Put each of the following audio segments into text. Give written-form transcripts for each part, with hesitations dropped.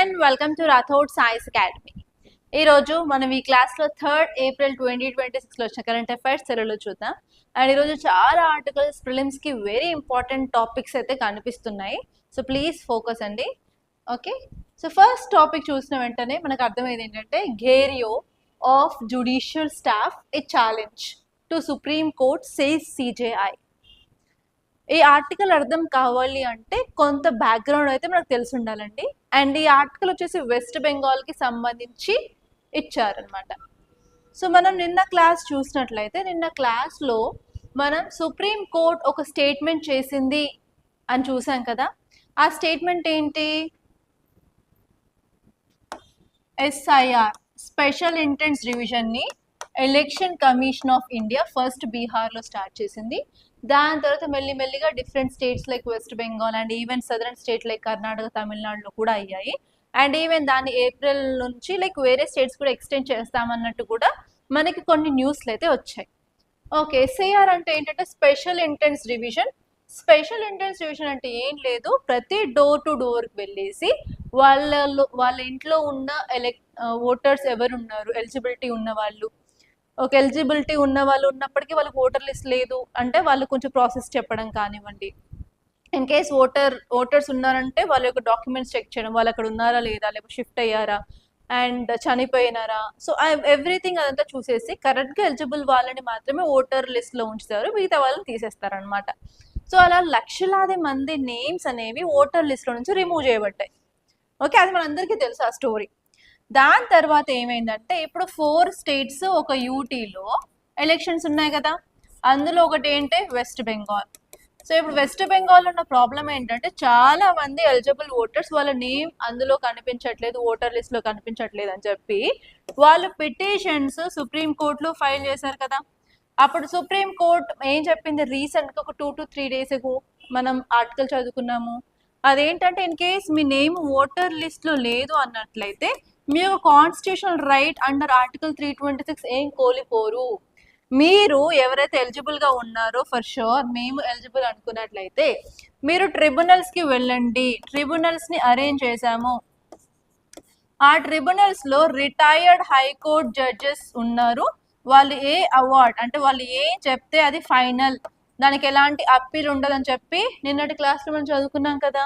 And welcome to Rathod science academy. ఈరోజు మనం ఈ క్లాస్లో 3rd ఏప్రిల్ 2026లో వచ్చిన కరెంట్ అఫైర్స్ తెలుగులో చూద్దాం. అండ్ ఈరోజు చాలా ఆర్టికల్స్ ప్రిలిమ్స్కి వెరీ ఇంపార్టెంట్ టాపిక్స్ అయితే కనిపిస్తున్నాయి. సో ప్లీజ్ ఫోకస్ అండి. ఓకే, సో ఫస్ట్ టాపిక్ చూసిన వెంటనే మనకు అర్థమైంది ఏంటంటే gherao of judicial staff a challenge to supreme court says CJI. ఈ ఆర్టికల్ అర్థం కావాలి అంటే కొంత బ్యాక్గ్రౌండ్ అయితే మనకు తెలిసి ఉండాలండి. అండ్ ఈ ఆర్టికల్ వచ్చేసి వెస్ట్ బెంగాల్కి సంబంధించి ఇచ్చారనమాట. సో మనం నిన్న క్లాస్ చూసినట్లయితే నిన్న క్లాస్లో మనం సుప్రీం కోర్ట్ ఒక స్టేట్మెంట్ చేసింది అని చూసాం కదా. ఆ స్టేట్మెంట్ ఏంటి? ఎస్ఐఆర్ స్పెషల్ ఇంటెన్స్ డివిజన్ని election commission of India first బీహార్లో స్టార్ట్ చేసింది. దాని తర్వాత మెల్లిమెల్లిగా different states like West Bengal and even southern state like Karnataka, తమిళనాడులో కూడా అయ్యాయి. అండ్ ఈవెన్ దాన్ని ఏప్రిల్ నుంచి లైక్ వేరే స్టేట్స్ కూడా ఎక్స్టెండ్ చేస్తామన్నట్టు కూడా మనకి కొన్ని న్యూస్లు అయితే వచ్చాయి. ఓకే, ఎస్ఐఆర్ అంటే ఏంటంటే special intense division. Special intense division అంటే ఏం లేదు, ప్రతి డోర్ టు డోర్కి వెళ్ళేసి వాళ్ళ ఇంట్లో ఉన్న ఓటర్స్ ఎవరున్నారు, ఎలిజిబిలిటీ ఉన్న వాళ్ళు, ఒక ఎలిజిబిలిటీ ఉన్న వాళ్ళు ఉన్నప్పటికీ వాళ్ళకి ఓటర్ లిస్ట్ లేదు అంటే వాళ్ళు కొంచెం ప్రాసెస్ చెప్పడం కానివ్వండి. ఇన్ కేస్ ఓటర్స్ ఉన్నారంటే వాళ్ళ యొక్క డాక్యుమెంట్స్ చెక్ చేయడం, వాళ్ళు అక్కడ ఉన్నారా లేదా, లేకపోతే షిఫ్ట్ అయ్యారా అండ్ చనిపోయినారా. సో ఎవ్రీథింగ్ అదంతా చూసేసి కరెక్ట్గా ఎలిజిబుల్ వాళ్ళని మాత్రమే ఓటర్ లిస్ట్లో ఉంచుతారు, మిగతా వాళ్ళని తీసేస్తారనమాట. సో అలా లక్షలాది మంది నేమ్స్ అనేవి ఓటర్ లిస్ట్లో నుంచి రిమూవ్ చేయబడ్డాయి. ఓకే, అది మనందరికీ తెలుసు ఆ స్టోరీ. దాని తర్వాత ఏమైందంటే ఇప్పుడు 4 స్టేట్స్ ఒక యూటీలో ఎలక్షన్స్ ఉన్నాయి కదా. అందులో ఒకటి ఏంటి వెస్ట్ బెంగాల్. సో ఇప్పుడు వెస్ట్ బెంగాల్ ఉన్న ప్రాబ్లం ఏంటంటే చాలా మంది ఎలిజిబుల్ ఓటర్స్ వాళ్ళ నేమ్ అందులో కనిపించట్లేదు, ఓటర్ లిస్ట్లో కనిపించట్లేదు అని చెప్పి వాళ్ళు పిటిషన్స్ సుప్రీం కోర్టులో ఫైల్ చేశారు కదా. అప్పుడు సుప్రీం కోర్ట్ ఏం చెప్పింది, రీసెంట్గా ఒక 2 to 3 days మనం ఆర్టికల్ చదువుకున్నాము. అదేంటంటే in case me name voter లిస్ట్లో లేదు అన్నట్లయితే మీ యొక్క కాన్స్టిట్యూషనల్ రైట్ అండర్ ఆర్టికల్ 326 ఏం కోల్పోరు. మీరు ఎవరైతే ఎలిజిబుల్గా ఉన్నారో ఫర్ షూర్ మేము ఎలిజిబుల్ అనుకున్నట్లయితే మీరు ట్రిబ్యునల్స్కి వెళ్ళండి. ట్రిబ్యునల్స్ని అరేంజ్ చేశాము. ఆ ట్రిబ్యునల్స్లో రిటైర్డ్ హైకోర్టు జడ్జెస్ ఉన్నారు. వాళ్ళు ఏ అవార్డ్ అంటే వాళ్ళు ఏం చెప్తే అది ఫైనల్, దానికి ఎలాంటి అప్పీల్ ఉండదని చెప్పి నిన్నటి క్లాస్లో మనం చదువుకున్నాం కదా.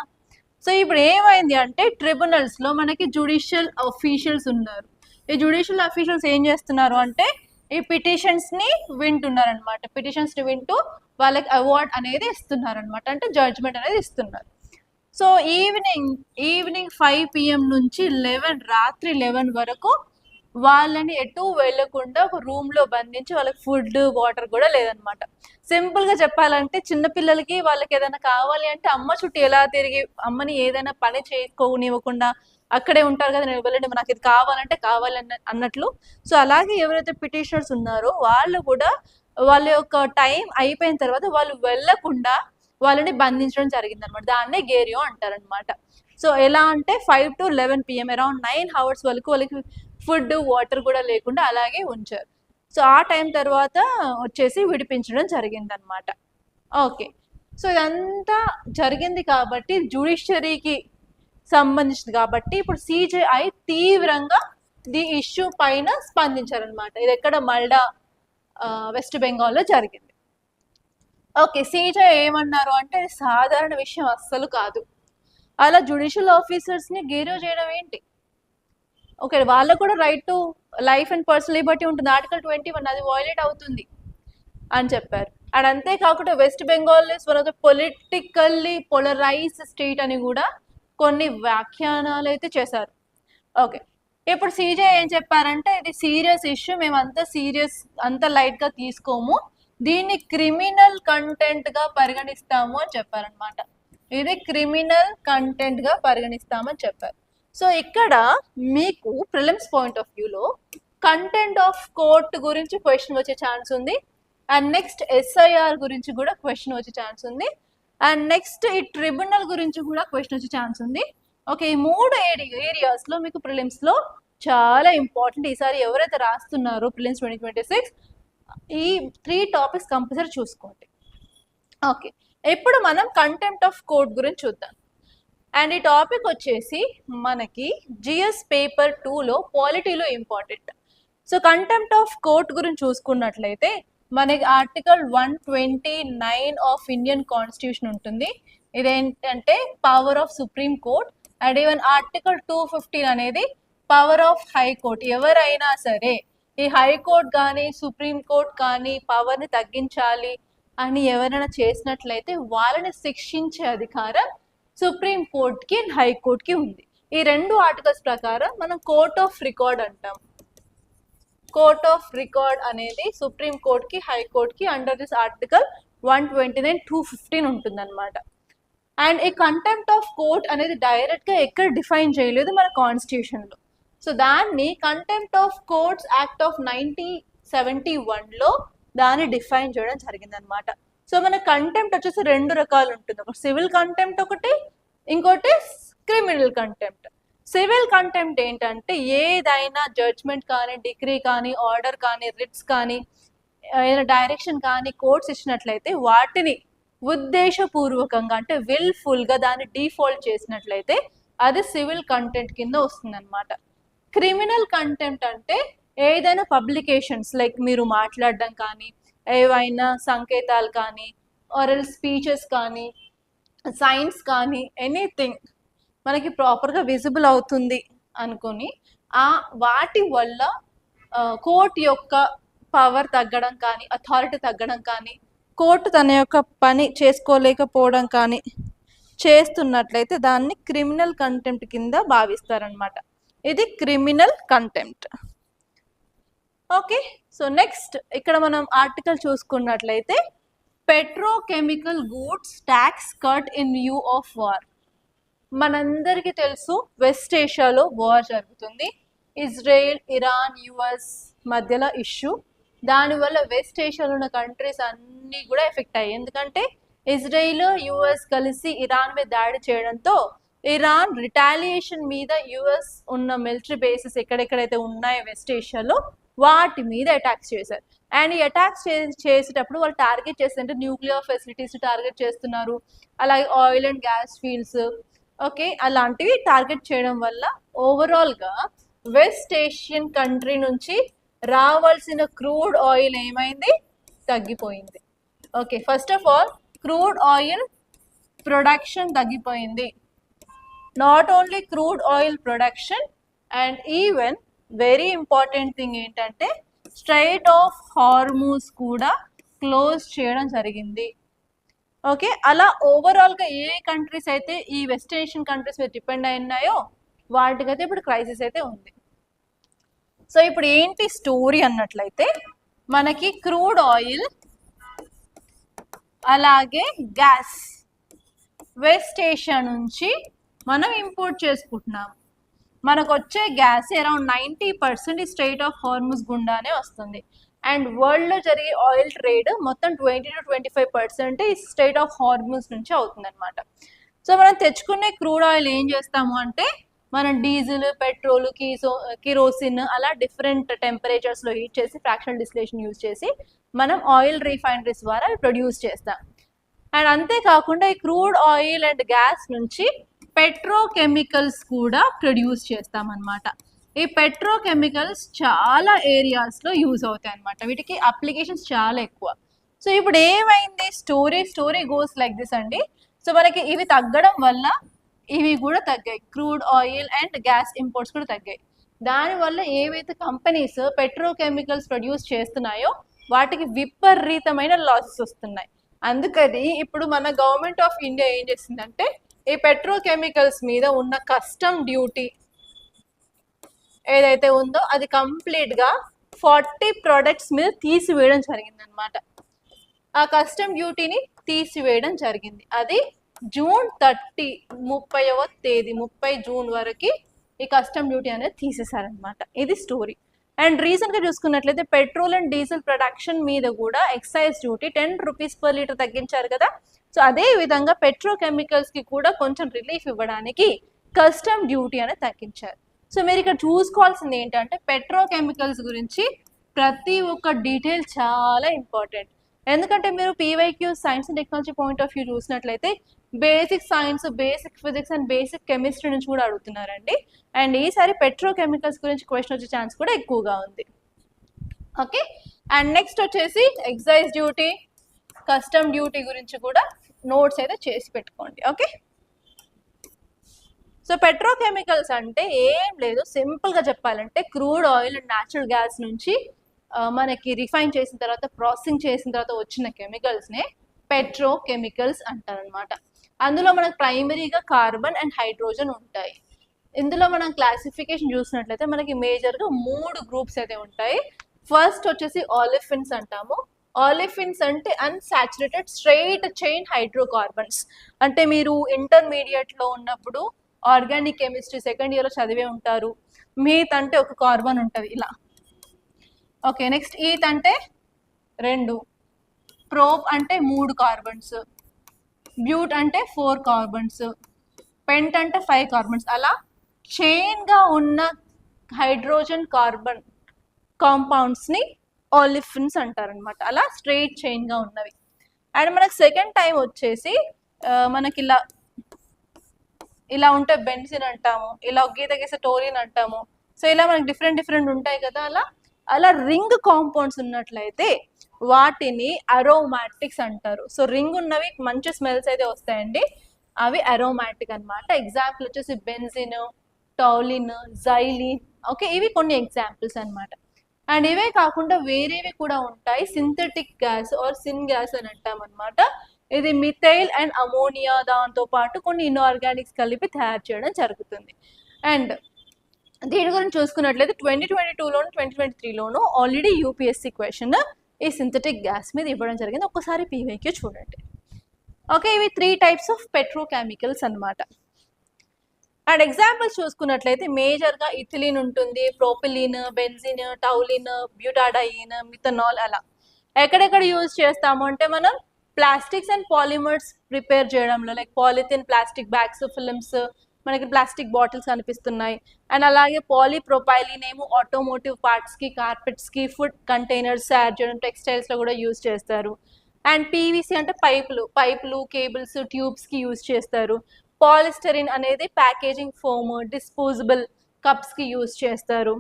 సో ఇప్పుడు ఏమైంది అంటే ట్రిబ్యునల్స్లో మనకి జ్యుడిషియల్ అఫీషియల్స్ ఉన్నారు. ఈ జ్యుడిషియల్ అఫీషియల్స్ ఏం చేస్తున్నారు అంటే ఈ పిటిషన్స్ని వింటున్నారు అనమాట. పిటిషన్స్ని వింటూ వాళ్ళకి అవార్డ్ అనేది ఇస్తున్నారు అనమాట, అంటే జడ్జ్మెంట్ అనేది ఇస్తున్నారు. సో ఈవినింగ్ 5 PM నుంచి రాత్రి 11 వరకు వాళ్ళని ఎటు వెళ్ళకుండా ఒక రూమ్లో బంధించి వాళ్ళకి ఫుడ్ వాటర్ కూడా లేదనమాట. సింపుల్గా చెప్పాలంటే చిన్నపిల్లలకి వాళ్ళకి ఏదైనా కావాలి అంటే అమ్మ చుట్టూ ఎలా తిరిగి అమ్మని ఏదైనా పని చేసుకోనివ్వకుండా అక్కడే ఉంటారు కదా, నేను వెళ్ళండి నాకు ఇది కావాలంటే అన్నట్లు. సో అలాగే ఎవరైతే పిటిషనర్స్ ఉన్నారో వాళ్ళు కూడా వాళ్ళ యొక్క టైం అయిపోయిన తర్వాత వాళ్ళు వెళ్ళకుండా వాళ్ళని బంధించడం జరిగింది అనమాట. దాన్నే గేరియో అంటారనమాట. సో ఎలా అంటే 5 to 11 PM అరౌండ్ 9 hours వరకు వాళ్ళకి ఫుడ్ వాటర్ కూడా లేకుండా అలాగే ఉంచారు. సో ఆ టైం తర్వాత వచ్చేసి విడిపించడం జరిగిందనమాట. ఓకే, సో ఇదంతా జరిగింది కాబట్టి జ్యుడిషియరీకి సంబంధించింది కాబట్టి ఇప్పుడు సిజేఐ తీవ్రంగా ది ఇష్యూ పైన స్పందించారనమాట. ఇది ఎక్కడ మల్డా వెస్ట్ బెంగాల్లో జరిగింది. ఓకే, సిజేఐ ఏమన్నారు అంటే ఇది సాధారణ విషయం అస్సలు కాదు, అలా జ్యుడిషియల్ ఆఫీసర్స్ని గేరియో చేయడం ఏంటి. ఓకే, వాళ్ళకు కూడా right to life and personal liberty ఉంటుంది, ఆర్టికల్ 21 అది వైలేట్ అవుతుంది అని చెప్పారు. అండ్ అంతేకాకుండా West Bengal is one of the politically polarise state అని కూడా కొన్ని వ్యాఖ్యానాలు అయితే చేశారు. ఓకే, ఇప్పుడు సిజే ఏం చెప్పారంటే ఇది సీరియస్ ఇష్యూ, మేము అంత లైట్గా తీసుకోము, దీన్ని క్రిమినల్ కంటెంట్గా పరిగణిస్తాము అని చెప్పారనమాట. ఇది క్రిమినల్ కంటెంట్గా పరిగణిస్తామని చెప్పారు. సో ఇక్కడ మీకు ప్రిలిమ్స్ పాయింట్ ఆఫ్ వ్యూలో కంటెంట్ ఆఫ్ కోర్ట్ గురించి క్వశ్చన్ వచ్చే ఛాన్స్ ఉంది. అండ్ నెక్స్ట్ ఎస్ఐఆర్ గురించి కూడా క్వశ్చన్ వచ్చే ఛాన్స్ ఉంది. అండ్ నెక్స్ట్ ఈ ట్రిబ్యునల్ గురించి కూడా క్వశ్చన్ వచ్చే ఛాన్స్ ఉంది. ఓకే, ఈ 3 ఏరియాస్లో మీకు ప్రిలిమ్స్లో చాలా ఇంపార్టెంట్. ఈసారి ఎవరైతే రాస్తున్నారో ప్రిలిమ్స్ 2026 ఈ 3 టాపిక్స్ కంపల్సరీ చూసుకోండి. ఓకే, ఇప్పుడు మనం కంటెంప్ట్ ఆఫ్ కోర్ట్ గురించి చూద్దాం. అండ్ ఈ టాపిక్ వచ్చేసి మనకి జిఎస్ పేపర్ 2లో పాలిటీలో important. So contempt of court గురించి చూసుకున్నట్లయితే మనకి ఆర్టికల్ 129 ఆఫ్ ఇండియన్ కాన్స్టిట్యూషన్ ఉంటుంది. ఇదేంటంటే power of supreme court. And even article 215 అనేది పవర్ ఆఫ్ హైకోర్ట్. ఎవరైనా సరే ఈ హైకోర్ట్ కానీ సుప్రీం కోర్ట్ కానీ పవర్ని తగ్గించాలి అని ఎవరైనా చేసినట్లయితే వాళ్ళని శిక్షించే అధికారం సుప్రీం కోర్ట్కి అండ్ హైకోర్ట్కి ఉంది. ఈ రెండు ఆర్టికల్స్ ప్రకారం మనం కోర్ట్ ఆఫ్ రికార్డ్ అంటాం. కోర్ట్ ఆఫ్ రికార్డ్ అనేది సుప్రీం కోర్ట్కి హైకోర్ట్కి అండర్ దిస్ ఆర్టికల్ 129, 215 ఉంటుంది అనమాట. అండ్ ఈ కంటెంప్ట్ ఆఫ్ కోర్ట్ అనేది డైరెక్ట్గా ఎక్కడ డిఫైన్ చేయలేదు మన కాన్స్టిట్యూషన్లో. సో దాన్ని contempt of courts act of 1971లో దాన్ని డిఫైన్ చేయడం జరిగిందనమాట. సో మన కంటెంప్ట్ వచ్చేసి రెండు రకాలు ఉంటుంది. ఒక సివిల్ కంటెంప్ట్ ఒకటి, ఇంకోటి క్రిమినల్ కంటెంప్ట్. సివిల్ కంటెంప్ట్ ఏంటంటే ఏదైనా జడ్జ్మెంట్ కానీ డిగ్రీ కానీ ఆర్డర్ కానీ రిట్స్ కానీ ఏదైనా డైరెక్షన్ కానీ కోర్ట్స్ ఇచ్చినట్లయితే వాటిని ఉద్దేశపూర్వకంగా అంటే విల్ఫుల్గా దాన్ని డిఫాల్ట్ చేసినట్లయితే అది సివిల్ కంటెంప్ట్ కింద వస్తుందన్నమాట. క్రిమినల్ కంటెంప్ట్ అంటే ఏదైనా పబ్లికేషన్స్ లైక్ మీరు మాట్లాడడం కానీ ఏవైనా సంకేతాలు కానీ ఆరల్ స్పీచెస్ కానీ సైన్స్ కానీ ఎనీథింగ్ మనకి ప్రాపర్గా విజిబుల్ అవుతుంది అనుకొని వాటి వల్ల కోర్టు యొక్క పవర్ తగ్గడం కానీ అథారిటీ తగ్గడం కానీ కోర్టు తన యొక్క పని చేసుకోలేకపోవడం కానీ చేస్తున్నట్లయితే దాన్ని క్రిమినల్ కంటెంప్ట్ కింద భావిస్తారనమాట. ఇది criminal contempt. Okay, so next ఇక్కడ మనం ఆర్టికల్ చూసుకున్నట్లయితే petrochemical goods tax cut in view of war. మనందరికీ తెలుసు వెస్ట్ ఏషియాలో వార్ జరుగుతుంది. ఇజ్రాయెల్, ఇరాన్, యుఎస్ మధ్యలో ఇష్యూ. దానివల్ల వెస్ట్ ఏషియాలో ఉన్న కంట్రీస్ అన్నీ కూడా ఎఫెక్ట్ అయ్యాయి. ఎందుకంటే ఇజ్రాయెల్, యుఎస్ కలిసి ఇరాన్ మీద దాడి చేయడంతో ఇరాన్ రిటాలియేషన్ మీద యుఎస్ ఉన్న మిలిటరీ బేసెస్ ఎక్కడెక్కడైతే ఉన్నాయో వెస్ట్ ఏషియాలో వాటి మీద అటాక్స్ చేశారు. అండ్ ఈ అటాక్స్ చేసేటప్పుడు వాళ్ళు టార్గెట్ చేస్తుంటే న్యూక్లియర్ ఫెసిలిటీస్ టార్గెట్ చేస్తున్నారు, అలాగే oil and gas fields, okay, అలాంటివి టార్గెట్ చేయడం వల్ల ఓవరాల్గా వెస్ట్ ఏషియన్ కంట్రీ నుంచి రావాల్సిన క్రూడ్ ఆయిల్ ఏమైంది, తగ్గిపోయింది. Okay, first of all crude oil production తగ్గిపోయింది. Not only crude oil production and even very important thing ఏంటంటే స్ట్రైట్ ఆఫ్ హార్మూజ్ కూడా క్లోజ్ చేయడం జరిగింది. ఓకే, అలా ఓవరాల్గా ఏ కంట్రీస్ అయితే ఈ వెస్ట్ ఏషియన్ కంట్రీస్ మీద డిపెండ్ అయి ఉన్నాయో వాటికైతే ఇప్పుడు క్రైసిస్ అయితే ఉంది. సో ఇప్పుడు ఏంటి స్టోరీ అన్నట్లయితే మనకి క్రూడ్ ఆయిల్ అలాగే గ్యాస్ వెస్ట్ ఏషియా నుంచి మనం ఇంపోర్ట్ చేసుకుంటున్నాం. మనకు వచ్చే gas around 90% straight of Hormuz గుండానే వస్తుంది. అండ్ వరల్డ్లో జరిగే ఆయిల్ ట్రేడ్ మొత్తం 20 to 25% ఈ స్ట్రైట్ ఆఫ్ హార్మూజ్ నుంచి అవుతుంది అనమాట. సో మనం తెచ్చుకునే క్రూడ్ ఆయిల్ ఏం చేస్తాము అంటే మనం డీజిల్, పెట్రోల్, కిరోసిన్ అలా డిఫరెంట్ టెంపరేచర్స్లో హీట్ చేసి ఫ్రాక్షనల్ డిస్టిలేషన్ యూజ్ చేసి మనం ఆయిల్ రీఫైనరీస్ ద్వారా ప్రొడ్యూస్ చేస్తాం. అండ్ అంతేకాకుండా ఈ క్రూడ్ ఆయిల్ అండ్ గ్యాస్ నుంచి పెట్రోకెమికల్స్ కూడా ప్రొడ్యూస్ చేస్తాం అన్నమాట. ఈ పెట్రోకెమికల్స్ చాలా ఏరియాస్లో యూజ్ అవుతాయి అన్నమాట. వీటికి అప్లికేషన్స్ చాలా ఎక్కువ. సో ఇప్పుడు ఏమైంది, స్టోరీ గోస్ లైక్ దిస్ అండి. సో మనకి ఇవి తగ్గడం వల్ల ఇవి కూడా తగ్గాయి, crude oil and gas imports కూడా తగ్గాయి. దానివల్ల ఏవైతే కంపెనీస్ పెట్రోకెమికల్స్ ప్రొడ్యూస్ చేస్తున్నాయో వాటికి విపరీతమైన లాసెస్ వస్తున్నాయి. అందుకని ఇప్పుడు మన గవర్నమెంట్ ఆఫ్ ఇండియా ఏం చేసిందంటే ఈ పెట్రోకెమికల్స్ మీద ఉన్న కస్టమ్ డ్యూటీ ఏదైతే ఉందో అది కంప్లీట్గా 40 ప్రోడక్ట్స్ మీద తీసివేయడం జరిగింది అనమాట. ఆ కస్టమ్ డ్యూటీని తీసివేయడం జరిగింది. అది జూన్ 30వ తేదీ 30 జూన్ వరకు ఈ కస్టమ్ డ్యూటీ అనేది తీసేశారనమాట. ఇది స్టోరీ. అండ్ రీసెంట్గా చూసుకున్నట్లయితే పెట్రోల్ అండ్ డీజిల్ ప్రొడక్షన్ మీద కూడా excise duty 10 rupees per litre తగ్గించారు కదా. సో అదే విధంగా పెట్రోకెమికల్స్కి కూడా కొంచెం రిలీఫ్ ఇవ్వడానికి కస్టమ్ డ్యూటీ అనేది తగ్గించారు. సో మీరు ఇక్కడ చూసుకోవాల్సింది ఏంటంటే పెట్రోకెమికల్స్ గురించి ప్రతి ఒక్క డీటెయిల్ చాలా ఇంపార్టెంట్. ఎందుకంటే మీరు PYQ science and technology point of view చూసినట్లయితే basic science, basic physics and basic chemistry నుంచి కూడా అడుగుతున్నారండి. అండ్ ఈసారి పెట్రోకెమికల్స్ గురించి క్వశ్చన్ వచ్చే ఛాన్స్ కూడా ఎక్కువగా ఉంది. ఓకే, అండ్ నెక్స్ట్ వచ్చేసి ఎక్సైజ్ డ్యూటీ, కస్టమ్ డ్యూటీ గురించి కూడా నోట్స్ అయితే చేసి పెట్టుకోండి. ఓకే, సో పెట్రోకెమికల్స్ అంటే ఏం లేదు, సింపుల్గా చెప్పాలంటే crude oil and natural gas నుంచి మనకి రిఫైన్ చేసిన తర్వాత, ప్రాసెసింగ్ చేసిన తర్వాత వచ్చిన కెమికల్స్నే పెట్రోకెమికల్స్ అంటారనమాట. అందులో మనకు ప్రైమరీగా కార్బన్ అండ్ హైడ్రోజన్ ఉంటాయి. ఇందులో మనం క్లాసిఫికేషన్ చూసినట్లయితే మనకి మేజర్గా 3 గ్రూప్స్ అయితే ఉంటాయి. ఫస్ట్ వచ్చేసి ఆలిఫిన్స్ అంటాము. ఆలిఫిన్స్ అంటే అన్సాచురేటెడ్ స్ట్రెయిట్ చైన్ హైడ్రోకార్బన్స్. అంటే మీరు ఇంటర్మీడియట్లో ఉన్నప్పుడు ఆర్గానిక్ కెమిస్ట్రీ సెకండ్ ఇయర్లో చదివే ఉంటారు. మీత్ అంటే ఒక కార్బన్ ఉంటుంది ఇలా. ఓకే, నెక్స్ట్ ఈత్ అంటే 2, ప్రోప్ అంటే 3 కార్బన్స్, బ్యూట్ అంటే 4 కార్బన్స్, పెంట్ అంటే 5 కార్బన్స్. అలా చైన్గా ఉన్న హైడ్రోజన్ కార్బన్ కాంపౌండ్స్ని ఆలిఫిన్స్ అంటారనమాట. అలా స్ట్రెయిట్ చైన్గా ఉన్నవి. అండ్ మనకు సెకండ్ టైం వచ్చేసి మనకి ఇలా ఉంటే బెంజిన్ అంటాము, ఇలా గీత గీసే టోలిన్ అంటాము. సో ఇలా మనకి డిఫరెంట్ ఉంటాయి కదా. అలా రింగ్ కాంపౌండ్స్ ఉన్నట్లయితే వాటిని అరోమాటిక్స్ అంటారు. సో రింగ్ ఉన్నవి మంచి స్మెల్స్ అయితే వస్తాయండి, అవి అరోమాటిక్ అనమాట. ఎగ్జాంపుల్ వచ్చేసి బెంజిన్, టౌలిన్, జైలిన్. ఓకే, ఇవి కొన్ని ఎగ్జాంపుల్స్ అనమాట. అండ్ ఇవే కాకుండా వేరేవి కూడా ఉంటాయి, synthetic gas or syn gas అని అంటాం అనమాట. ఇది మిథైల్ అండ్ అమోనియా దాంతో పాటు కొన్ని ఇన్ఆర్గానిక్స్ కలిపి తయారు చేయడం జరుగుతుంది. అండ్ దీని గురించి చూసుకున్నట్లయితే 2022లోను 2023లోను ఆల్రెడీ యూపీఎస్సీ క్వశ్చన్ ఈ సింథటిక్ గ్యాస్ మీద ఇవ్వడం జరిగింది. ఒక్కసారి పీవైక్యూ చూడండి. ఓకే, ఇవి 3 టైప్స్ ఆఫ్ పెట్రోకెమికల్స్ అనమాట. అండ్ ఎగ్జాంపుల్స్ చూసుకున్నట్లయితే మేజర్గా ఇథిలిన్ ఉంటుంది, ప్రోపిలిన్, బెంజిన్, టౌలిన్, బ్యూటాడైన్, మిథనాల్. అలా ఎక్కడెక్కడ యూజ్ చేస్తాము అంటే మనం ప్లాస్టిక్స్ అండ్ పాలిమర్స్ ప్రిపేర్ చేయడంలో, like polythene, plastic bags, films, మనకి ప్లాస్టిక్ బాటిల్స్ కనిపిస్తున్నాయి. అండ్ అలాగే పాలీప్రొపైలిన్ ఏమో ఆటోమోటివ్ పార్ట్స్కి, కార్పెట్స్కి, ఫుడ్ కంటైనర్స్ తయారు చేయడం, టెక్స్టైల్స్లో కూడా యూజ్ చేస్తారు. అండ్ పీవీసీ అంటే పైపులు, కేబుల్స్, ట్యూబ్స్కి యూజ్ చేస్తారు. పాలిస్టరిన్ అనేది ప్యాకేజింగ్ ఫోమ్, డిస్పోజబుల్ కప్స్కి యూజ్ చేస్తారు.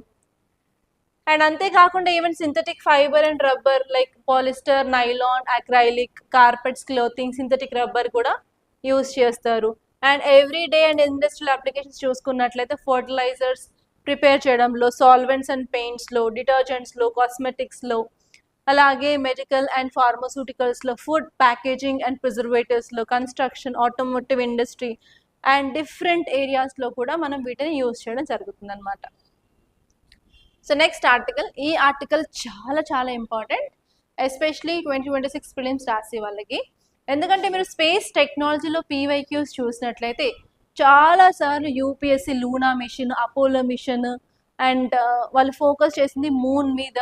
అండ్ అంతేకాకుండా even synthetic fibre and rubber like polyester, nylon, acrylic, carpets, clothing, synthetic rubber కూడా యూజ్ చేస్తారు. And everyday and industrial applications చూసుకున్నట్లయితే ఫర్టిలైజర్స్ ప్రిపేర్ చేయడంలో, సాల్వెంట్స్ అండ్ పెయింట్స్లో, డిటర్జెంట్స్లో, కాస్మెటిక్స్లో, అలాగే మెడికల్ అండ్ ఫార్మాస్యూటికల్స్లో, ఫుడ్ ప్యాకేజింగ్ అండ్ ప్రిజర్వేటివ్స్లో, construction, automotive industry and different ఏరియాస్లో కూడా మనం వీటిని యూజ్ చేయడం జరుగుతుంది అనమాట. సో నెక్స్ట్ ఆర్టికల్, ఈ ఆర్టికల్ చాలా ఇంపార్టెంట్, ఎస్పెషలీ 2026 ప్రిలిమ్స్ రాసే వాళ్ళకి. ఎందుకంటే మీరు స్పేస్ టెక్నాలజీలో పీవైక్యూస్ చూసినట్లయితే చాలాసార్లు UPSC Luna mission, Apollo mission and వాళ్ళు ఫోకస్ చేసింది మూన్ మీద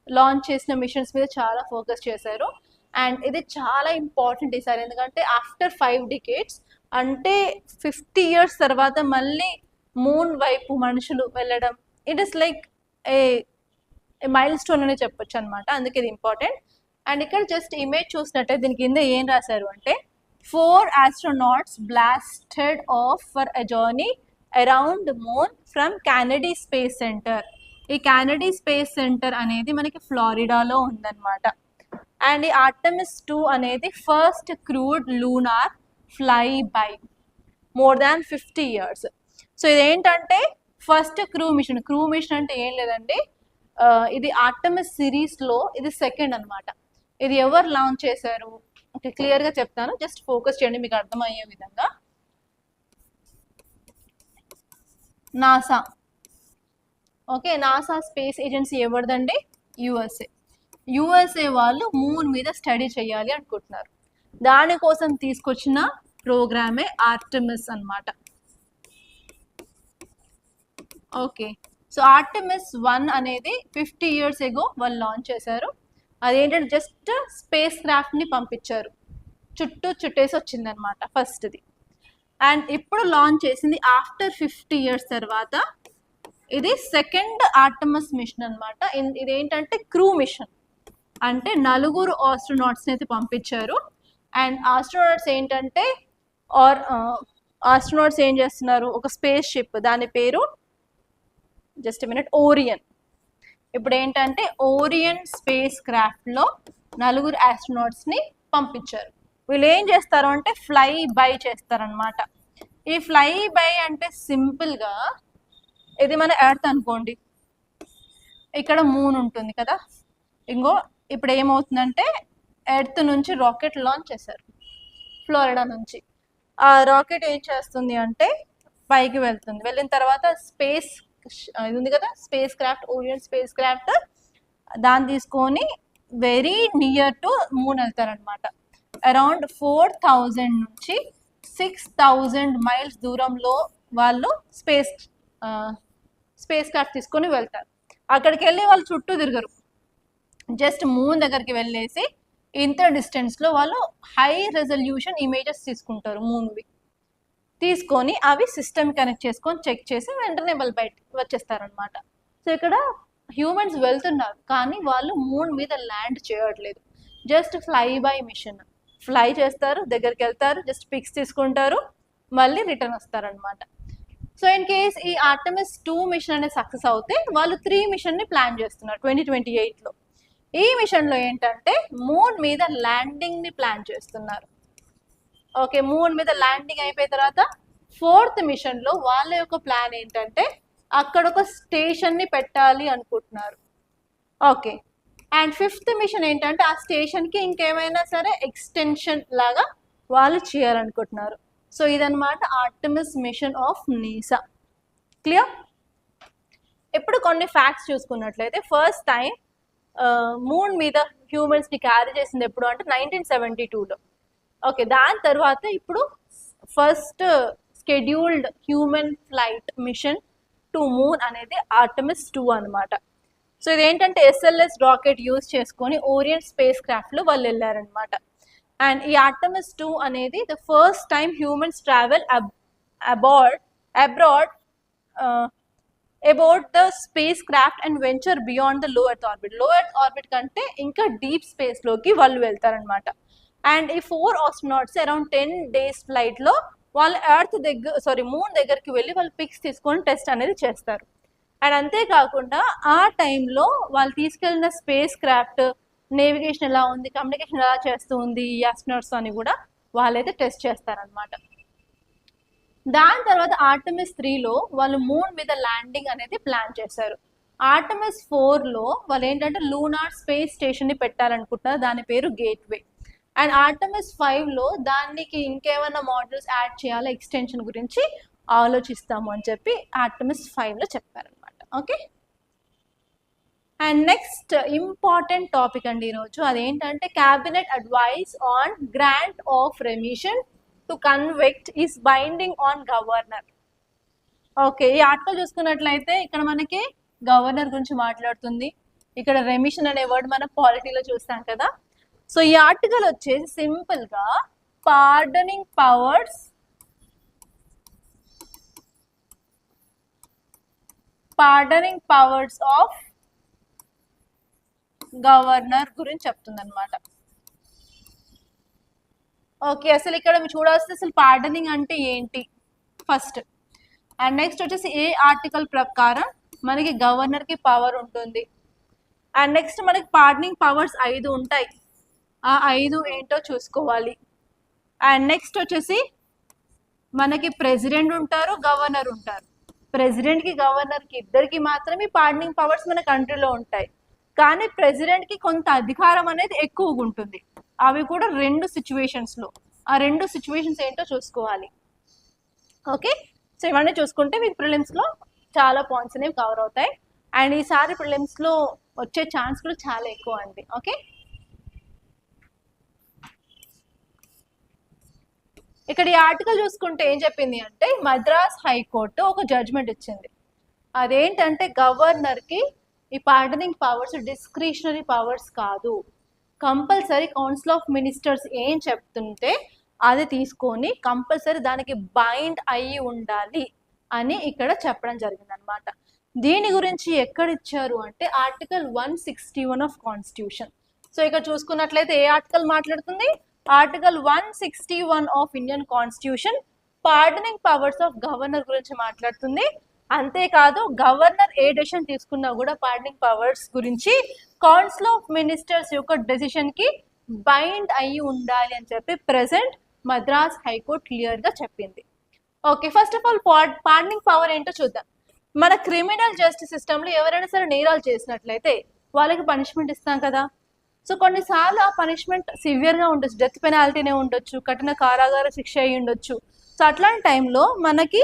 లాంచ్ చేసిన మిషన్స్ మీద చాలా ఫోకస్ చేశారు. అండ్ ఇది చాలా ఇంపార్టెంట్ ఈసారి, ఎందుకంటే ఆఫ్టర్ 5 decades అంటే 50 years తర్వాత మళ్ళీ మూన్ వైపు మనుషులు వెళ్ళడం, it is like A mile stone అనే చెప్పొచ్చు అనమాట. అందుకే ఇది ఇంపార్టెంట్. అండ్ ఇక్కడ జస్ట్ ఇమేజ్ చూసినట్టే దీని కింద ఏం రాశారు అంటే 4 astronauts blasted off for a journey around the moon from Kennedy Space Center. ఈ కెనడీ స్పేస్ సెంటర్ అనేది మనకి ఫ్లోరిడాలో ఉందన్నమాట. అండ్ ఈ ఆర్టెమిస్ 2 అనేది first crude lunar fly by more than 50 years. So ఇదేంటంటే ఫస్ట్ క్రూ మిషన్ అంటే ఏం లేదండి, ఇది ఆర్టెమిస్ సిరీస్లో ఇది సెకండ్ అనమాట. ఇది ఎవరు లాంచ్ చేశారు? ఓకే, క్లియర్గా చెప్తాను, జస్ట్ ఫోకస్ చేయండి మీకు అర్థమయ్యే విధంగా. NASA. Okay, NASA space agency ఎవరిదండి? యుఎస్ఏ వాళ్ళు మూన్ మీద స్టడీ చేయాలి అనుకుంటున్నారు. దానికోసం తీసుకొచ్చిన ప్రోగ్రామే ఆర్టెమిస్ అన్నమాట. ఓకే, సో ఆర్టెమిస్ 1 అనేది 50 years ago వాళ్ళు లాంచ్ చేశారు. అదేంటంటే జస్ట్ స్పేస్ క్రాఫ్ట్ని పంపించారు, చుట్టేసి వచ్చిందనమాట ఫస్ట్ది. అండ్ ఇప్పుడు లాంచ్ చేసింది ఆఫ్టర్ 50 years తర్వాత ఇది సెకండ్ ఆర్టెమిస్ మిషన్ అనమాట. ఇదేంటంటే క్రూ మిషన్. అంటే నలుగురు ఆస్ట్రోనాట్స్ని అయితే పంపించారు. అండ్ ఆస్ట్రోనాట్స్ ఏంటంటే ఆస్ట్రోనాట్స్ ఏం చేస్తున్నారు, ఒక స్పేస్ షిప్, దాని పేరు జస్ట్ మినిట్ ఓరియన్. ఇప్పుడు ఏంటంటే ఓరియన్ స్పేస్ క్రాఫ్ట్లో నలుగురు ఆస్ట్రోనాట్స్ని పంపించారు. వీళ్ళు ఏం చేస్తారు అంటే ఫ్లై బై చేస్తారనమాట. ఈ ఫ్లై బై అంటే సింపుల్గా ఇది మన ఎర్త్ అనుకోండి, ఇక్కడ మూన్ ఉంటుంది కదా, ఇంకో ఇప్పుడు ఏమవుతుందంటే ఎర్త్ నుంచి రాకెట్ లాంచ్ చేశారు ఫ్లోరిడా నుంచి. ఆ రాకెట్ ఏం చేస్తుంది అంటే పైకి వెళ్తుంది, వెళ్ళిన తర్వాత స్పేస్ ఇది ఉంది కదా spacecraft, Orion spacecraft, దాన్ని తీసుకొని వెరీ నియర్ టు మూన్ వెళ్తారనమాట. అరౌండ్ 4000 నుంచి 6000 మైల్స్ దూరంలో వాళ్ళు స్పేస్ క్రాఫ్ట్ తీసుకొని వెళ్తారు. అక్కడికి వెళ్ళి వాళ్ళు చుట్టూ తిరగరు, జస్ట్ మూన్ దగ్గరికి వెళ్ళేసి ఇంత డిస్టెన్స్లో వాళ్ళు హై రెజల్యూషన్ ఇమేజెస్ తీసుకుంటారు మూన్వి. తీసుకొని అవి సిస్టమ్ కనెక్ట్ చేసుకొని చెక్ చేసి వెంటనే వాళ్ళు బయటకు వచ్చేస్తారనమాట. సో ఇక్కడ హ్యూమన్స్ వెళ్తున్నారు కానీ వాళ్ళు మూన్ మీద ల్యాండ్ చేయట్లేదు, just fly by mission. Fly చేస్తారు, దగ్గరికి వెళ్తారు, జస్ట్ పిక్స్ తీసుకుంటారు, మళ్ళీ రిటర్న్ వస్తారనమాట. సో ఇన్ కేస్ ఈ ఆర్టెమిస్ 2 మిషన్ అనేది సక్సెస్ అవుతే వాళ్ళు 3 మిషన్ని ప్లాన్ చేస్తున్నారు 2028లో. ఈ మిషన్లో ఏంటంటే మూన్ మీద ల్యాండింగ్ని ప్లాన్ చేస్తున్నారు. ఓకే, మూన్ మీద ల్యాండింగ్ అయిపోయిన తర్వాత 4th మిషన్లో వాళ్ళ యొక్క ప్లాన్ ఏంటంటే అక్కడ ఒక స్టేషన్ని పెట్టాలి అనుకుంటున్నారు. ఓకే, అండ్ 5th మిషన్ ఏంటంటే ఆ స్టేషన్కి ఇంకేమైనా సరే ఎక్స్టెన్షన్ లాగా వాళ్ళు చేయాలనుకుంటున్నారు. సో ఇదన్నమాట ఆర్టెమిస్ మిషన్ ఆఫ్ నీసా. క్లియర్? ఇప్పుడు కొన్ని ఫ్యాక్ట్స్ చూసుకున్నట్లయితే ఫస్ట్ టైం మూన్ మీద హ్యూమన్స్ని క్యారీ చేసింది ఎప్పుడు అంటే 1972లో. ఓకే, దాని తర్వాత ఇప్పుడు first scheduled human flight mission to moon అనేది ఆర్టెమిస్ 2 అనమాట. సో ఇదేంటంటే SLS రాకెట్ యూజ్ చేసుకొని ఓరియన్ స్పేస్ క్రాఫ్ట్లో వాళ్ళు వెళ్ళారనమాట. అండ్ ఈ ఆర్టెమిస్ 2 అనేది the first time humans travel abroad about the spacecraft and venture beyond the low earth orbit. Low earth orbit కంటే ఇంకా డీప్ స్పేస్లోకి వాళ్ళు వెళ్తారనమాట. అండ్ ఈ 4 ఆస్ట్రోనాట్స్ అరౌండ్ 10 days ఫ్లైట్లో వాళ్ళు మూన్ దగ్గరికి వెళ్ళి వాళ్ళు పిక్స్ తీసుకొని టెస్ట్ అనేది చేస్తారు. అండ్ అంతేకాకుండా ఆ టైంలో వాళ్ళు తీసుకెళ్ళిన స్పేస్ క్రాఫ్ట్ నేవిగేషన్ ఎలా ఉంది, కమ్యూనికేషన్ ఎలా చేస్తూ ఉంది ఈ ఆస్ట్రోనాట్స్ అని కూడా వాళ్ళైతే టెస్ట్ చేస్తారనమాట. దాని తర్వాత ఆర్టెమిస్ 3లో వాళ్ళు మూన్ మీద ల్యాండింగ్ అనేది ప్లాన్ చేశారు. ఆర్టెమిస్ 4లో వాళ్ళు ఏంటంటే లూనార్ స్పేస్ స్టేషన్ని పెట్టాలనుకుంటున్నారు, దాని పేరు గేట్వే. అండ్ ఆర్టెమిస్ 5లో దానికి ఇంకేమైనా మాడ్యూల్స్ యాడ్ చేయాలి, ఎక్స్టెన్షన్ గురించి ఆలోచిస్తాము అని చెప్పి ఆర్టెమిస్ 5లో చెప్పారనమాట. Okay, and next important topic అండి ఈరోజు, అదేంటంటే cabinet advice on grant of remission to convict is binding on governor. Okay, ఈ ఆర్టికల్ చూసుకున్నట్లయితే ఇక్కడ మనకి గవర్నర్ గురించి మాట్లాడుతుంది. ఇక్కడ రెమిషన్ అనే వర్డ్ మనం పాలిటీలో చూస్తాం కదా. సో ఈ ఆర్టికల్ వచ్చేసి సింపుల్గా పార్డనింగ్ పవర్స్ ఆఫ్ గవర్నర్ గురించి చెప్తుంది అనమాట. ఓకే, అసలు ఇక్కడ మీరు చూడాల్సింది అసలు పార్డనింగ్ అంటే ఏంటి ఫస్ట్. అండ్ నెక్స్ట్ వచ్చేసి ఏ ఆర్టికల్ ప్రకారం మనకి గవర్నర్కి పవర్ ఉంటుంది. అండ్ నెక్స్ట్ మనకి పార్డనింగ్ పవర్స్ 5 ఉంటాయి, ఆ 5 ఏంటో చూసుకోవాలి. అండ్ నెక్స్ట్ వచ్చేసి మనకి ప్రెసిడెంట్ ఉంటారు, గవర్నర్ ఉంటారు. ప్రెసిడెంట్కి గవర్నర్కి ఇద్దరికి మాత్రమే పార్డనింగ్ పవర్స్ మన కంట్రీలో ఉంటాయి, కానీ ప్రెసిడెంట్కి కొంత అధికారం అనేది ఎక్కువగా ఉంటుంది. అవి కూడా 2 సిచ్యువేషన్స్లో, ఆ 2 సిచ్యువేషన్స్ ఏంటో చూసుకోవాలి. ఓకే, సో ఇవన్నీ చూసుకుంటే మీకు ప్రిలిమ్స్లో చాలా పాయింట్స్ అనేవి కవర్ అవుతాయి. అండ్ ఈసారి ప్రిలిమ్స్లో వచ్చే ఛాన్స్ కూడా చాలా ఎక్కువ అండి. ఓకే, ఇక్కడ ఈ ఆర్టికల్ చూసుకుంటే ఏం చెప్పింది అంటే మద్రాస్ హైకోర్టు ఒక జడ్జ్మెంట్ ఇచ్చింది. అదేంటంటే గవర్నర్కి ఈ పార్డనింగ్ పవర్స్ డిస్క్రిషనరీ పవర్స్ కాదు, కంపల్సరీ కౌన్సిల్ ఆఫ్ మినిస్టర్స్ ఏం చెప్తుంటే అది తీసుకొని కంపల్సరీ దానికి బైండ్ అయ్యి ఉండాలి అని ఇక్కడ చెప్పడం జరిగింది అనమాట. దీని గురించి ఎక్కడ ఇచ్చారు అంటే ఆర్టికల్ 161 ఆఫ్ కాన్స్టిట్యూషన్. సో ఇక్కడ చూసుకున్నట్లయితే ఏ ఆర్టికల్ మాట్లాడుతుంది? Article 161 of Indian constitution pardoning powers of governor గురించి మాట్లాడుతుంది. అంతేకాదు గవర్నర్ ఏ డెసిషన్ తీసుకున్నా కూడా పార్డనింగ్ పవర్స్ గురించి కౌన్సిల్ ఆఫ్ మినిస్టర్స్ యొక్క డెసిషన్ కి బైండ్ అయ్యి ఉండాలి అని చెప్పి ప్రెసెంట్ మద్రాస్ హైకోర్టు క్లియర్ గా చెప్పింది. Okay, first of all pardoning power ఏంటో చూద్దాం. మన క్రిమినల్ జస్టిస్ సిస్టమ్ లో ఎవరైనా సరే నేరాలు చేసినట్లయితే వాళ్ళకి పనిష్మెంట్ ఇస్తాం కదా. సో కొన్నిసార్లు ఆ పనిష్మెంట్ సివియర్ గా ఉండొచ్చు, డెత్ పెనాల్టీనే ఉండొచ్చు, కఠిన కారాగార శిక్ష అయి ఉండొచ్చు. సో అట్లాంటి టైంలో మనకి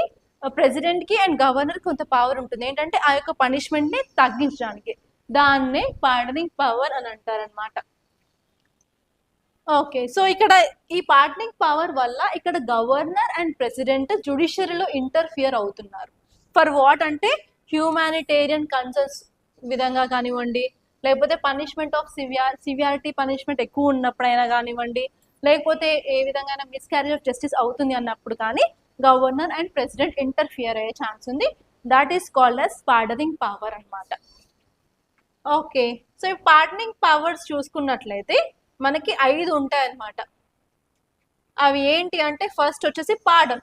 ప్రెసిడెంట్ కి అండ్ గవర్నర్ కొంత పవర్ ఉంటుంది ఏంటంటే ఆ యొక్క పనిష్మెంట్ ని తగ్గించడానికి. దాన్నే పార్డనింగ్ పవర్ అని అంటారనమాట. ఓకే, సో ఇక్కడ ఈ పార్డనింగ్ పవర్ వల్ల ఇక్కడ గవర్నర్ అండ్ ప్రెసిడెంట్ జ్యుడిషియరీలో ఇంటర్ఫియర్ అవుతున్నారు. ఫర్ వాట్ అంటే హ్యూమానిటేరియన్ కన్సర్న్స్ విధంగా కానివ్వండి, లేకపోతే పనిష్మెంట్ ఆఫ్ సివియారిటీ పనిష్మెంట్ ఎక్కువ ఉన్నప్పుడైనా కానివ్వండి, లేకపోతే ఏ విధంగా మిస్క్యారేజ్ ఆఫ్ జస్టిస్ అవుతుంది అన్నప్పుడు కానీ గవర్నర్ అండ్ ప్రెసిడెంట్ ఇంటర్ఫియర్ అయ్యే ఛాన్స్ ఉంది. That is called as pardoning power అన్నమాట. ఓకే, సో ఈ పార్డనింగ్ పవర్స్ చూసుకున్నట్లయితే మనకి 5 ఉంటాయన్నమాట. అవి ఏంటి అంటే ఫస్ట్ వచ్చేసి పార్డన్.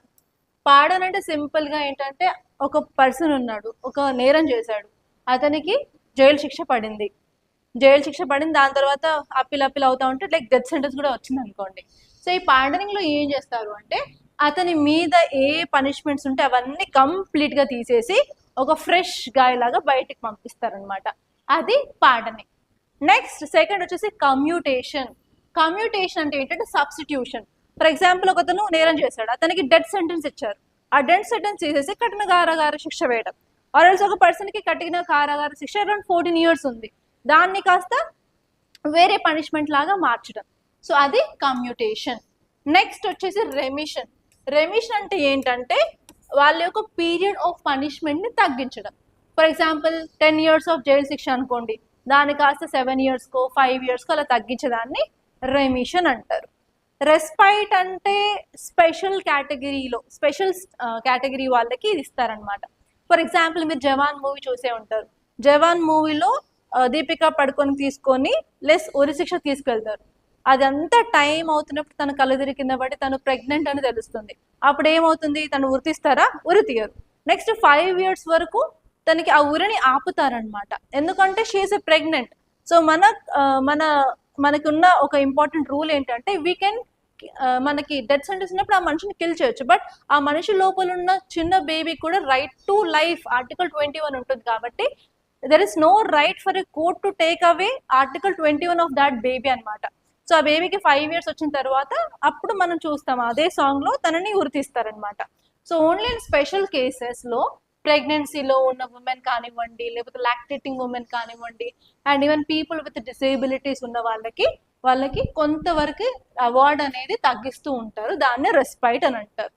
పార్డన్ అంటే సింపుల్ గా ఏంటంటే ఒక పర్సన్ ఉన్నాడు, ఒక నేరం చేశాడు, అతనికి జైలు శిక్ష పడింది. దాని తర్వాత అప్పీల్ అవుతా ఉంటే లైక్ డెత్ సెంటెన్స్ కూడా వచ్చింది అనుకోండి. సో ఈ పార్డనింగ్ లో ఏం చేస్తారు అంటే అతని మీద ఏ పనిష్మెంట్స్ ఉంటే అవన్నీ కంప్లీట్ గా తీసేసి ఒక ఫ్రెష్ గాయ్ లాగా బయటికి పంపిస్తారనమాట. అది పార్డనింగ్. నెక్స్ట్ సెకండ్ వచ్చేసి కమ్యూటేషన్. కమ్యూటేషన్ అంటే ఏంటంటే సబ్స్టిట్యూషన్. ఫర్ ఎగ్జాంపుల్ ఒకతను నేరం చేశాడు, అతనికి డెత్ సెంటెన్స్ ఇచ్చారు, ఆ డెత్ సెంటెన్స్ తీసేసి కఠిన కారాగార శిక్ష వేయడం. ఆర్ఎల్స్ ఒక పర్సన్ కి కఠిన కారాగార శిక్ష అరౌండ్ 14 years ఉంది, దాన్ని కాస్త వేరే పనిష్మెంట్ లాగా మార్చడం. సో అది కమ్యూటేషన్. నెక్స్ట్ వచ్చేసి రెమిషన్. రెమిషన్ అంటే ఏంటంటే వాళ్ళ యొక్క పీరియడ్ ఆఫ్ పనిష్మెంట్ ని తగ్గించడం. For example 10 years of jail శిక్ష అనుకోండి, దాన్ని కాస్త 7 years 5 years అలా తగ్గించేదాన్ని రెమిషన్ అంటారు. రెస్పైట్ అంటే స్పెషల్ కేటగిరీ వాళ్ళకి ఇది ఇస్తారనమాట. ఫర్ ఎగ్జాంపుల్ మీరు జవాన్ మూవీ చూసే ఉంటారు. జవాన్ మూవీలో దీపికా పడుకొని తీసుకొని ఉరిశిక్ష తీసుకెళ్తారు. అదంతా టైం అవుతున్నప్పుడు తన కళ్ళెదిరి కింద పడి తను ప్రెగ్నెంట్ అని తెలుస్తుంది. అప్పుడు ఏమవుతుంది, తను ఉరి తీస్తారా? ఉరి తీయరు. నెక్స్ట్ 5 years వరకు తనకి ఆ ఉరిని ఆపుతారనమాట. ఎందుకంటే షీఈస్ ఎ ప్రెగ్నెంట్. సో మనకున్న ఒక ఇంపార్టెంట్ రూల్ ఏంటంటే మనకి డెత్ సెంటెన్స్ ఉన్నప్పుడు ఆ మనిషిని కిల్ చేయొచ్చు, బట్ ఆ మనిషి లోపల ఉన్న చిన్న బేబీ కూడా రైట్ టు లైఫ్ ఆర్టికల్ 21 ఉంటుంది. కాబట్టి there is no right for a court to take away article 21 of that baby అనమాట. సో ఆ బేబీకి 5 years వచ్చిన తర్వాత అప్పుడు మనం చూస్తాం అదే సాంగ్ లో తనని ఉరితీస్తారనమాట. So only in special cases లో ప్రెగ్నెన్సీలో ఉన్న ఉమెన్ కానివ్వండి, లేకపోతే లాక్టేటింగ్ ఉమెన్ కానివ్వండి, and even people with disabilities ఉన్న వాళ్ళకి కొంతవరకు అవార్డ్ అనేది తగ్గిస్తూ ఉంటారు. దాన్ని రెస్పైట్ అని అంటారు.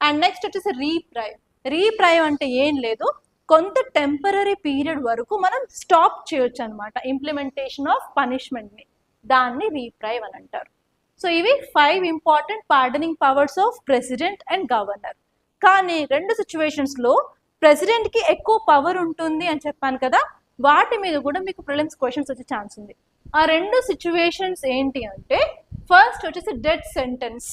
అండ్ నెక్స్ట్ వచ్చేసి రీప్రైవ్ అంటే ఏం లేదు, కొంత టెంపరీ పీరియడ్ వరకు మనం స్టాప్ చేయొచ్చు అనమాట ఇంప్లిమెంటేషన్ ఆఫ్ పనిష్మెంట్ ని. దాన్ని రీప్రైవ్ అని అంటారు. సో ఇవి 5 important pardoning powers of president and governor. కానీ 2 సిచ్యువేషన్స్ లో ప్రెసిడెంట్ కి ఎక్కువ పవర్ ఉంటుంది అని చెప్పాను కదా, వాటి మీద కూడా మీకు ప్రిలిమ్స్ క్వశ్చన్స్ వచ్చే ఛాన్స్ ఉంది. ఆ 2 సిచ్యువేషన్స్ ఏంటి అంటే ఫస్ట్ వచ్చేసి డెత్ సెంటెన్స్.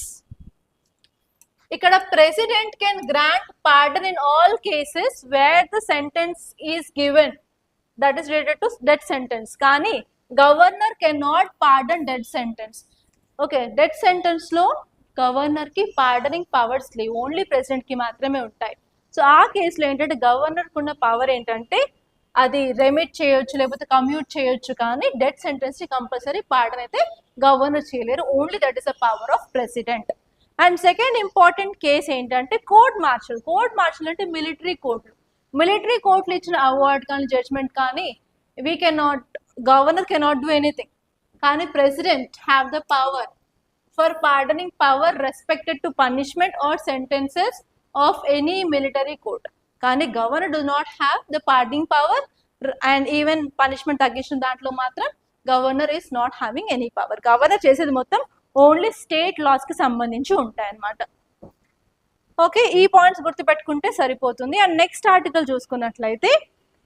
ఇక్కడ president can grant pardon in all cases where the sentence is given, that is related to death sentence. కానీ governor can not pardon death sentence. Okay, death sentence లో governor కి pardoning powers లేవు, only president కి మాత్రమే ఉంటాయి. So ఆ కేసులో ఏంటంటే గవర్నర్ కున్న పవర్ ఏంటంటే అది రెమిట్ చేయొచ్చు, లేకపోతే కమ్యూట్ చేయొచ్చు, కానీ డెత్ సెంటెన్స్ ని కంపల్సరీ పార్డన్ అయితే గవర్నర్ చేయలేరు. Only that is a power of president. And second important case ఏంటంటే కోర్ట్ మార్షల్. కోర్ట్ మార్షల్ అంటే మిలిటరీ కోర్టులు ఇచ్చిన అవార్డ్ కానీ జడ్జ్మెంట్ కానీ గవర్నర్ కెనాట్ డూ ఎనీథింగ్. కానీ president have the power for pardoning power respected to punishment or sentences of any military court. కానీ governor do not have the pardoning power. And even punishment తగ్గించిన దాంట్లో మాత్రం governor is not having any power. Governor చేసేది మొత్తం only state loss కి సంబంధించి ఉంటాయి అన్నమాట. ఓకే, ఈ పాయింట్స్ గుర్తుపెట్టుకుంటే సరిపోతుంది. అండ్ నెక్స్ట్ ఆర్టికల్ చూసుకున్నట్లయితే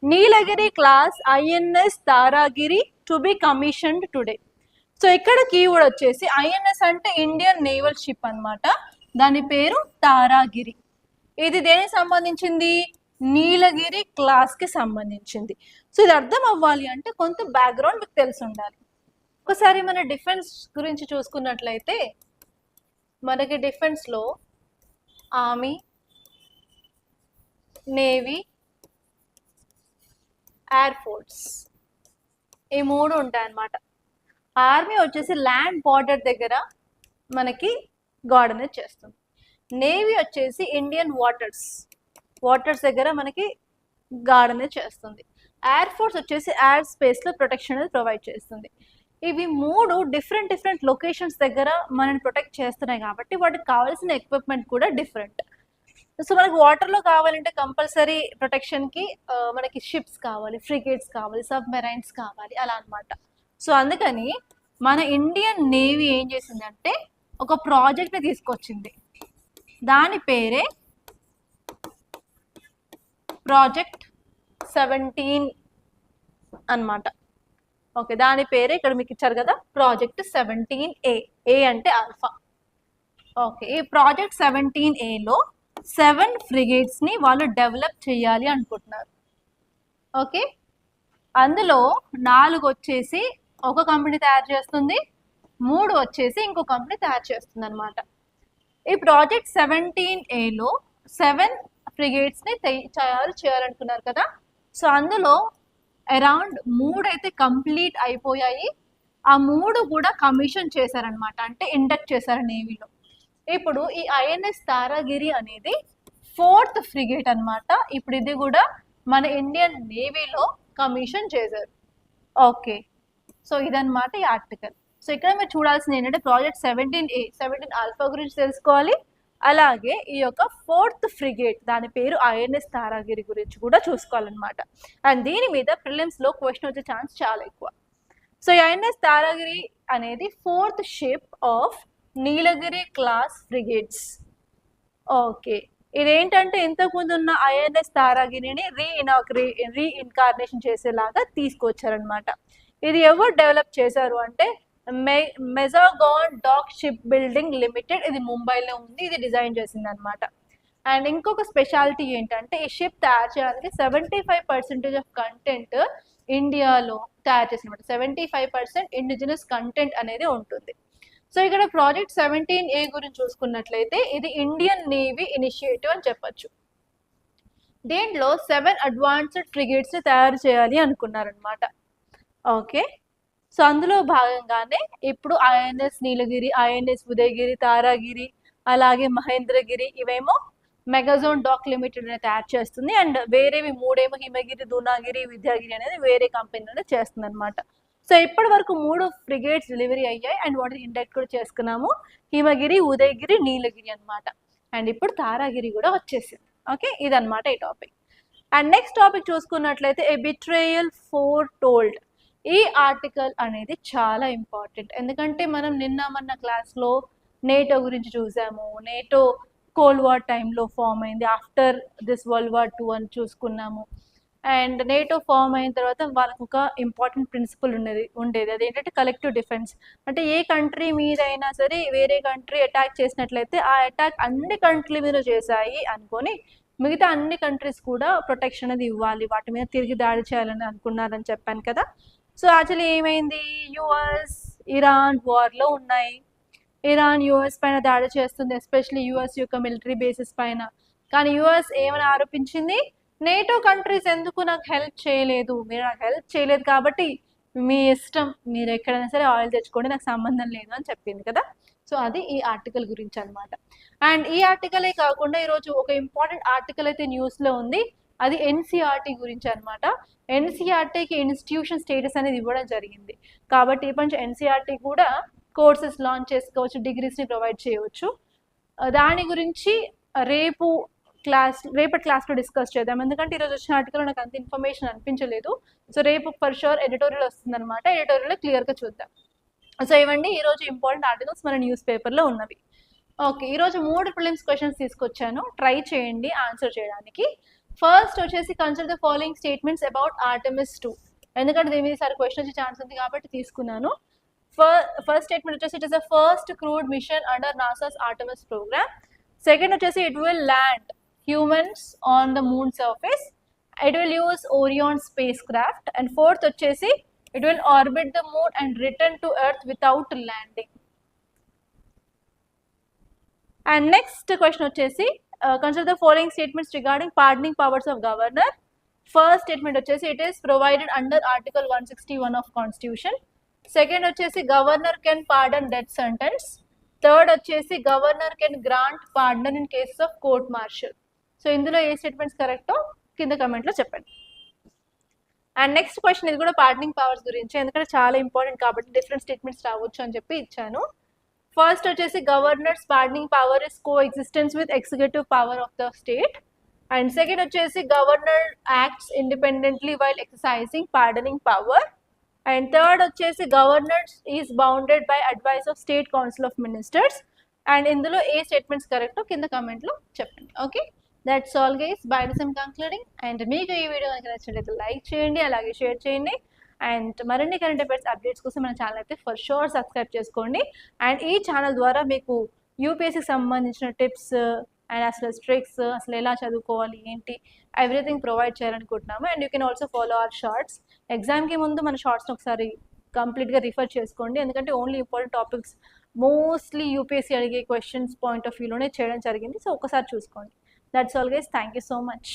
Nilgiri class INS Taragiri to be commissioned today. So ఇక్కడ కీవర్డ్ వచ్చేసి ఐఎన్ఎస్ అంటే ఇండియన్ నేవల్ షిప్ అన్నమాట. దాని పేరు తారాగిరి. ఇది దేనికి సంబంధించింది? నీలగిరి క్లాస్ కి సంబంధించింది. సో ఇది అర్థం అవ్వాలి అంటే కొంత బ్యాక్గ్రౌండ్ మీకు తెలిసి ఉండాలి. ఒకసారి మన డిఫెన్స్ గురించి చూసుకున్నట్లయితే మనకి డిఫెన్స్ లో ఆర్మీ, నేవీ, ఎయిర్ ఫోర్స్ ఈ మూడు ఉంటాయి అన్నమాట. ఆర్మీ వచ్చేసి ల్యాండ్ బార్డర్ దగ్గర మనకి గార్డ్ అనేది చేస్తుంది. నేవీ వచ్చేసి ఇండియన్ వాటర్స్ దగ్గర మనకి గార్డ్ అనేది చేస్తుంది. ఎయిర్ ఫోర్స్ వచ్చేసి ఎయిర్ స్పేస్లో ప్రొటెక్షన్ అనేది ప్రొవైడ్ చేస్తుంది. ఇవి మూడు డిఫరెంట్ లొకేషన్స్ దగ్గర మనని ప్రొటెక్ట్ చేస్తున్నాయి కాబట్టి వాటికి కావాల్సిన ఎక్విప్మెంట్ కూడా డిఫరెంట్. సో మనకి వాటర్లో కావాలంటే కంపల్సరీ ప్రొటెక్షన్కి మనకి షిప్స్ కావాలి, ఫ్రిగేట్స్ కావాలి, సబ్మెరైన్స్ కావాలి, అలా అనమాట. సో అందుకని మన ఇండియన్ నేవీ ఏం చేసిందంటే ఒక ప్రాజెక్ట్ని తీసుకొచ్చింది. దాని పేరే ప్రాజెక్ట్ 17 అన్నమాట. ఓకే, దాని పేరే ఇక్కడ మీకు ఇచ్చారు కదా, ప్రాజెక్ట్ 17A. ఏ అంటే ఆల్ఫా. ఓకే, ఈ ప్రాజెక్ట్ 17Aలో 7 ఫ్రిగేట్స్ని వాళ్ళు డెవలప్ చేయాలి అనుకుంటున్నారు. ఓకే, అందులో 4 వచ్చేసి ఒక కంపెనీ తయారు చేస్తుంది, 3 వచ్చేసి ఇంకో కంపెనీ తయారు చేస్తుంది అనమాట. ఈ ప్రాజెక్ట్ 17Aలో 7 ఫ్రిగేట్స్ని తయారు చేయాలనుకున్నారు కదా. సో అందులో అరౌండ్ 3 అయితే కంప్లీట్ అయిపోయాయి. ఆ 3 కూడా కమిషన్ చేశారనమాట, అంటే ఇండక్ట్ చేశారు నేవీలో. ఇప్పుడు ఈ ఐఎన్ఎస్ తారాగిరి అనేది 4th ఫ్రిగేట్ అనమాట. ఇప్పుడు ఇది కూడా మన ఇండియన్ నేవీలో కమిషన్ చేశారు. ఓకే, సో ఇదన్నమాట ఈ ఆర్టికల్. సో ఇక్కడ మీరు చూడాల్సింది ఏంటంటే ప్రాజెక్ట్ 17A, 17 ఆల్ఫా గురించి తెలుసుకోవాలి. అలాగే ఈ యొక్క 4th ఫ్రిగేట్ దాని పేరు ఐఎన్ఎస్ తారాగిరి గురించి కూడా చూసుకోవాలన్నమాట. అండ్ దీని మీద ప్రిలిమ్స్లో క్వశ్చన్ వచ్చే ఛాన్స్ చాలా ఎక్కువ. సో ఐఎన్ఎస్ తారాగిరి అనేది 4th ship of Nilgiri class frigates. Okay, ఇదేంటంటే ఇంతకుముందు ఉన్న ఐఎన్ఎస్ తారాగిరిని రీఇన్కార్నేషన్ చేసేలాగా తీసుకొచ్చారనమాట. ఇది ఎవరు డెవలప్ చేశారు అంటే మెజాగాన్ డాక్ షిప్ బిల్డింగ్ లిమిటెడ్. ఇది ముంబైలో ఉంది, ఇది డిజైన్ చేసింది అనమాట. అండ్ ఇంకొక స్పెషాలిటీ ఏంటంటే ఈ షిప్ తయారు చేయడానికి 75% ఆఫ్ కంటెంట్ ఇండియాలో తయారు చేసినమాట. 75% ఇండిజినస్ కంటెంట్ అనేది ఉంటుంది. సో ఇక్కడ ప్రాజెక్ట్ 17A గురించి చూసుకున్నట్లయితే ఇది ఇండియన్ నేవీ ఇనిషియేటివ్ అని చెప్పచ్చు. దీంట్లో 7 అడ్వాన్స్డ్ ఫ్రిగేట్స్ని తయారు చేయాలి అనుకున్నారనమాట. ఓకే, సో అందులో భాగంగానే ఇప్పుడు ఐఎన్ఎస్ నీలగిరి, ఐఎన్ఎస్ ఉదయగిరి, తారాగిరి, అలాగే మహేంద్రగిరి ఇవేమో మెగాజోన్ డాక్ లిమిటెడ్ అనేది తయారు చేస్తుంది. అండ్ వేరేవి 3 హిమగిరి, దూనాగిరి, విద్యాగిరి అనేది వేరే కంపెనీ అనేది చేస్తుంది అనమాట. సో ఇప్పటి వరకు 3 ఫ్రిగేట్స్ డెలివరీ అయ్యాయి అండ్ వాటిని ఇండక్ట్ కూడా చేసుకున్నాము. హిమగిరి, ఉదయగిరి, నీలగిరి అనమాట. అండ్ ఇప్పుడు తారాగిరి కూడా వచ్చేసింది. ఓకే, ఇదన్నమాట ఈ టాపిక్. అండ్ నెక్స్ట్ టాపిక్ చూసుకున్నట్లయితే ఏ బిట్రేయల్ ఫోర్ టోల్డ్. ఈ ఆర్టికల్ అనేది చాలా ఇంపార్టెంట్, ఎందుకంటే మనం మొన్న క్లాస్లో నేటో గురించి చూసాము. నేటో కోల్డ్ వార్ టైంలో ఫామ్ అయింది, ఆఫ్టర్ దిస్ వరల్డ్ వార్ 2 అని చూసుకున్నాము. అండ్ నేటో ఫామ్ అయిన తర్వాత వాళ్ళకు ఒక ఇంపార్టెంట్ ప్రిన్సిపల్ ఉండేది అదేంటంటే కలెక్టివ్ డిఫెన్స్. అంటే ఏ కంట్రీ మీద అయినా సరే వేరే కంట్రీ అటాక్ చేసినట్లయితే ఆ అటాక్ అన్ని కంట్రీ మీద చేశాయి అనుకొని మిగతా అన్ని కంట్రీస్ కూడా ప్రొటెక్షన్ అనేది ఇవ్వాలి, వాటి మీద తిరిగి దాడి చేయాలని అనుకున్నారని చెప్పాను కదా. సో యాక్చువల్లీ ఏమైంది, యుఎస్ ఇరాన్ వార్లో ఉన్నాయి. ఇరాన్ యుఎస్ పైన దాడి చేస్తుంది, ఎస్పెషల్లీ యుఎస్ యొక్క మిలిటరీ బేసిస్ పైన. కానీ యుఎస్ ఏమని ఆరోపించింది, నేటో కంట్రీస్ ఎందుకు నాకు హెల్ప్ చేయలేదు, మీరు నాకు హెల్ప్ చేయలేదు కాబట్టి మీ ఇష్టం, మీరు ఎక్కడైనా సరే ఆయిల్ తెచ్చుకోండి, నాకు సంబంధం లేదు అని చెప్పింది కదా. సో అది ఈ ఆర్టికల్ గురించి అనమాట. అండ్ ఈ ఆర్టికలే కాకుండా ఈరోజు ఒక ఇంపార్టెంట్ ఆర్టికల్ అయితే న్యూస్లో ఉంది, అది ఎన్సీఆర్టీ గురించి అనమాట. ఎన్సీఆర్టీకి ఇన్స్టిట్యూషన్ స్టేటస్ అనేది ఇవ్వడం జరిగింది కాబట్టి ఇప్పటి నుంచి ఎన్సీఆర్టీ కూడా కోర్సెస్ లాంచ్ చేసుకోవచ్చు, డిగ్రీస్ని ప్రొవైడ్ చేయవచ్చు. దాని గురించి రేపటి క్లాస్లో డిస్కస్ చేద్దాం, ఎందుకంటే ఈరోజు వచ్చిన ఆర్టికల్ నాకు అంత ఇన్ఫర్మేషన్ అనిపించలేదు. సో రేపు ఫర్ షూర్ ఎడిటోరియల్ వస్తుంది అనమాట, ఎడిటోరియల్లో క్లియర్గా చూద్దాం. సో ఇవ్వండి ఈరోజు ఇంపార్టెంట్ ఆర్టికల్స్ మన న్యూస్ పేపర్లో ఉన్నవి. ఓకే, ఈరోజు 3 ప్రిలిమ్స్ క్వశ్చన్స్ తీసుకొచ్చాను, ట్రై చేయండి ఆన్సర్ చేయడానికి. ఫస్ట్ వచ్చేసి consider the following statements about Artemis 2, ఎందుకంటే దీని మీద సార్ క్వశ్చన్ వచ్చే ఛాన్స్ ఉంది కాబట్టి తీసుకున్నాను. ఫస్ట్ స్టేట్మెంట్ వచ్చేసి it is the first crewed mission under NASA's Artemis programme. Second వచ్చేసి it will land humans on the moon surface. It will use Orion spacecraft. And fourth వచ్చేసి it will orbit the moon and return to earth without landing. And next question వచ్చేసి consider the following statements regarding pardoning powers of governor. First statement వచ్చేసి it is provided under article 161 of constitution. Second వచ్చేసి governor can pardon death sentence. Third వచ్చేసి governor can grant pardon in cases of court martial. So ఇందులో ఏ statements కరెక్టో కింద కమెంట్లో చెప్పండి. And next question ఇది కూడా పార్డనింగ్ పవర్స్ గురించి, ఎందుకంటే చాలా ఇంపార్టెంట్ కాబట్టి డిఫరెంట్ స్టేట్మెంట్స్ రావచ్చు అని చెప్పి ఇచ్చాను. ఫస్ట్ వచ్చేసి governor's pardoning power is coexistence with executive power of the state. And second వచ్చేసి governor acts independently while exercising pardoning power. And third వచ్చేసి governor is bounded by advice of state council of ministers. And ఇందులో ఏ statements కరెక్టో కింద కమెంట్లో చెప్పండి. Okay, that's all guys, by this I'm concluding. And మీకు ఈ వీడియో కనుక నచ్చినట్లయితే లైక్ చేయండి, అలాగే షేర్ చేయండి. అండ్ మరిన్ని కరెంట్ అఫైర్స్ అప్డేట్స్ కోసం మన ఛానల్ అయితే ఫర్ షూర్ సబ్స్క్రైబ్ చేసుకోండి. అండ్ ఈ ఛానల్ ద్వారా మీకు యూపీఎస్సీకి సంబంధించిన టిప్స్ అండ్ అసలు ట్రిక్స్, అసలు ఎలా చదువుకోవాలి ఏంటి, ఎవ్రీథింగ్ ప్రొవైడ్ చేయాలనుకుంటున్నాము. And you can also follow our shorts. ఎగ్జామ్కి ముందు మన షార్ట్స్ని ఒకసారి కంప్లీట్గా రిఫర్ చేసుకోండి, ఎందుకంటే only important topics mostly UPSC అడిగే క్వశ్చన్స్ పాయింట్ ఆఫ్ వ్యూలోనే చేయడం జరిగింది. సో ఒకసారి చూసుకోండి. That's all guys, thank you so much.